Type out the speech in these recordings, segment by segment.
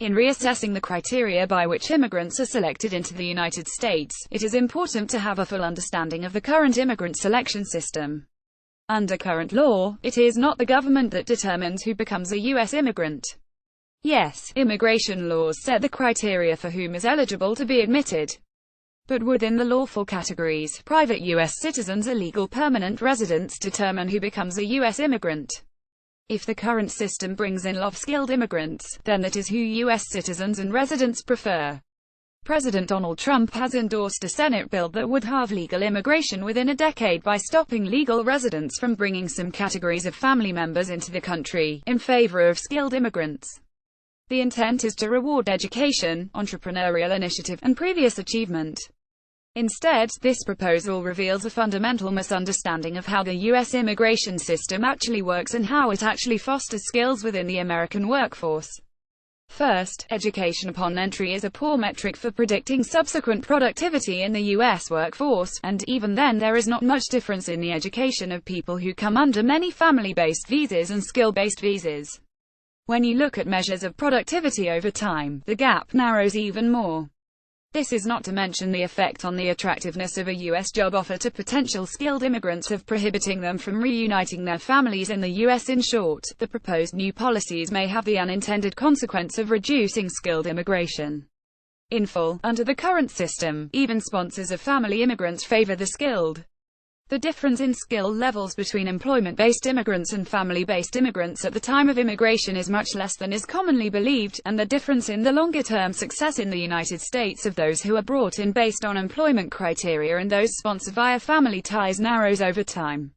In reassessing the criteria by which immigrants are selected into the United States, it is important to have a full understanding of the current immigrant selection system. Under current law, it is not the government that determines who becomes a U.S. immigrant. Yes, immigration laws set the criteria for whom is eligible to be admitted. But within the lawful categories, private U.S. citizens or legal permanent residents determine who becomes a U.S. immigrant. If the current system brings in low-skilled immigrants, then that is who U.S. citizens and residents prefer. President Donald Trump has endorsed a Senate bill that would halve legal immigration within a decade by stopping legal residents from bringing some categories of family members into the country, in favor of skilled immigrants. The intent is to reward education, entrepreneurial initiative, and previous achievement. Instead, this proposal reveals a fundamental misunderstanding of how the U.S. immigration system actually works and how it actually fosters skills within the American workforce. First, education upon entry is a poor metric for predicting subsequent productivity in the U.S. workforce, and even then there is not much difference in the education of people who come under many family-based visas and skill-based visas. When you look at measures of productivity over time, the gap narrows even more. This is not to mention the effect on the attractiveness of a U.S. job offer to potential skilled immigrants of prohibiting them from reuniting their families in the U.S. In short, the proposed new policies may have the unintended consequence of reducing skilled immigration. In full, under the current system, even sponsors of family immigrants favor the skilled. The difference in skill levels between employment-based immigrants and family-based immigrants at the time of immigration is much less than is commonly believed, and the difference in the longer-term success in the United States of those who are brought in based on employment criteria and those sponsored via family ties narrows over time.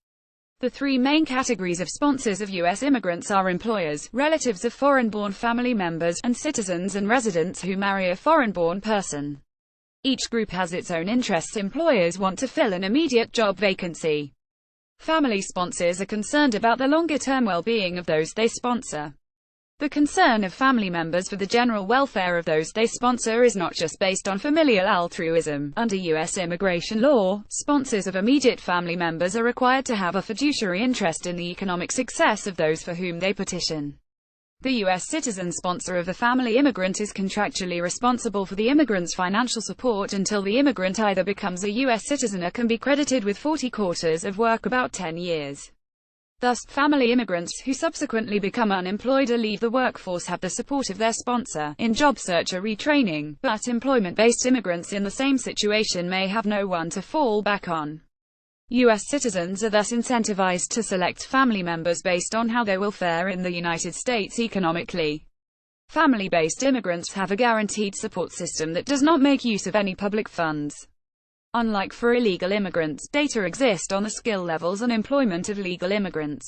The three main categories of sponsors of U.S. immigrants are employers, relatives of foreign-born family members, and citizens and residents who marry a foreign-born person. Each group has its own interests. Employers want to fill an immediate job vacancy. Family sponsors are concerned about the longer-term well-being of those they sponsor. The concern of family members for the general welfare of those they sponsor is not just based on familial altruism. Under U.S. immigration law, sponsors of immediate family members are required to have a fiduciary interest in the economic success of those for whom they petition. The U.S. citizen sponsor of the family immigrant is contractually responsible for the immigrant's financial support until the immigrant either becomes a U.S. citizen or can be credited with 40 quarters of work, about 10 years. Thus, family immigrants who subsequently become unemployed or leave the workforce have the support of their sponsor in job search or retraining, but employment-based immigrants in the same situation may have no one to fall back on. U.S. citizens are thus incentivized to select family members based on how they will fare in the United States economically. Family-based immigrants have a guaranteed support system that does not make use of any public funds. Unlike for illegal immigrants, data exist on the skill levels and employment of legal immigrants.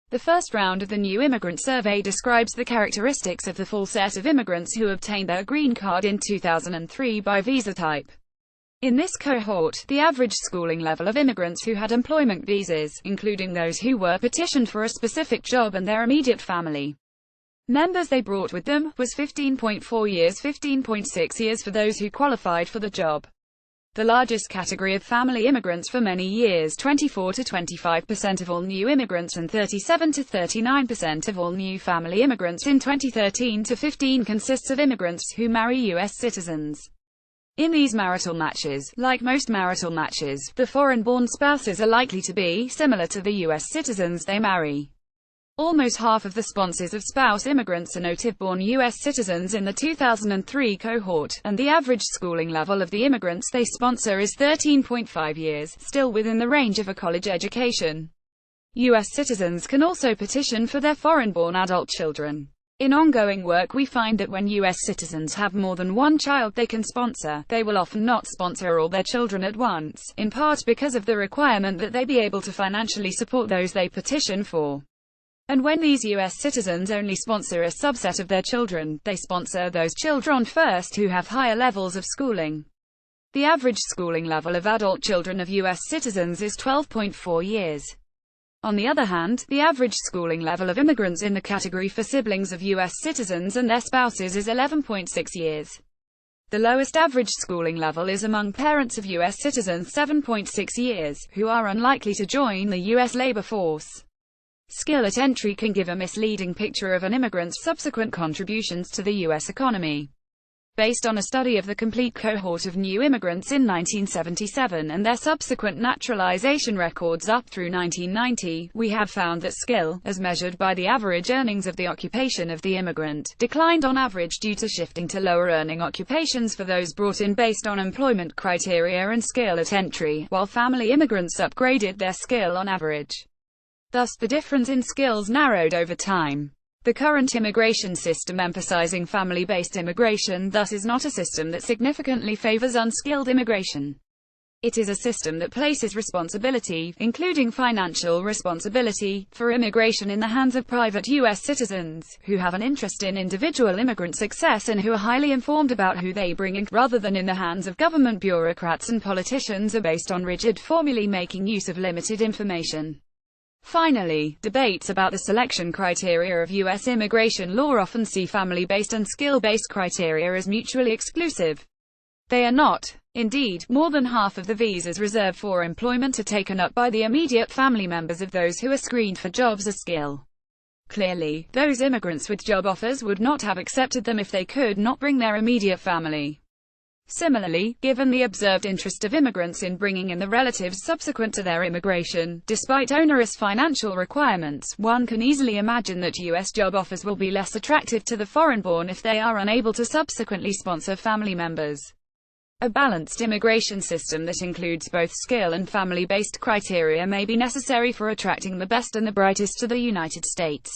The first round of the new immigrant survey describes the characteristics of the full set of immigrants who obtained their green card in 2003 by visa type. In this cohort, the average schooling level of immigrants who had employment visas, including those who were petitioned for a specific job and their immediate family members they brought with them, was 15.4 years, 15.6 years for those who qualified for the job. The largest category of family immigrants for many years, 24 to 25% of all new immigrants and 37 to 39% of all new family immigrants in 2013 to 15 consists of immigrants who marry U.S. citizens. In these marital matches, like most marital matches, the foreign-born spouses are likely to be similar to the U.S. citizens they marry. Almost half of the sponsors of spouse immigrants are native-born U.S. citizens in the 2003 cohort, and the average schooling level of the immigrants they sponsor is 13.5 years, still within the range of a college education. U.S. citizens can also petition for their foreign-born adult children. In ongoing work we find that when U.S. citizens have more than one child they can sponsor, they will often not sponsor all their children at once, in part because of the requirement that they be able to financially support those they petition for. And when these U.S. citizens only sponsor a subset of their children, they sponsor those children first who have higher levels of schooling. The average schooling level of adult children of U.S. citizens is 12.4 years. On the other hand, the average schooling level of immigrants in the category for siblings of U.S. citizens and their spouses is 11.6 years. The lowest average schooling level is among parents of U.S. citizens, 7.6 years, who are unlikely to join the U.S. labor force. Skill at entry can give a misleading picture of an immigrant's subsequent contributions to the U.S. economy. Based on a study of the complete cohort of new immigrants in 1977 and their subsequent naturalization records up through 1990, we have found that skill, as measured by the average earnings of the occupation of the immigrant, declined on average due to shifting to lower-earning occupations for those brought in based on employment criteria and skill at entry, while family immigrants upgraded their skill on average. Thus, the difference in skills narrowed over time. The current immigration system emphasizing family-based immigration thus is not a system that significantly favors unskilled immigration. It is a system that places responsibility, including financial responsibility, for immigration in the hands of private U.S. citizens, who have an interest in individual immigrant success and who are highly informed about who they bring in, rather than in the hands of government bureaucrats and politicians, are based on rigid formulae making use of limited information. Finally, debates about the selection criteria of U.S. immigration law often see family-based and skill-based criteria as mutually exclusive. They are not. Indeed, more than half of the visas reserved for employment are taken up by the immediate family members of those who are screened for jobs as skill. Clearly, those immigrants with job offers would not have accepted them if they could not bring their immediate family. Similarly, given the observed interest of immigrants in bringing in the relatives subsequent to their immigration, despite onerous financial requirements, one can easily imagine that U.S. job offers will be less attractive to the foreign-born if they are unable to subsequently sponsor family members. A balanced immigration system that includes both skill and family-based criteria may be necessary for attracting the best and the brightest to the United States.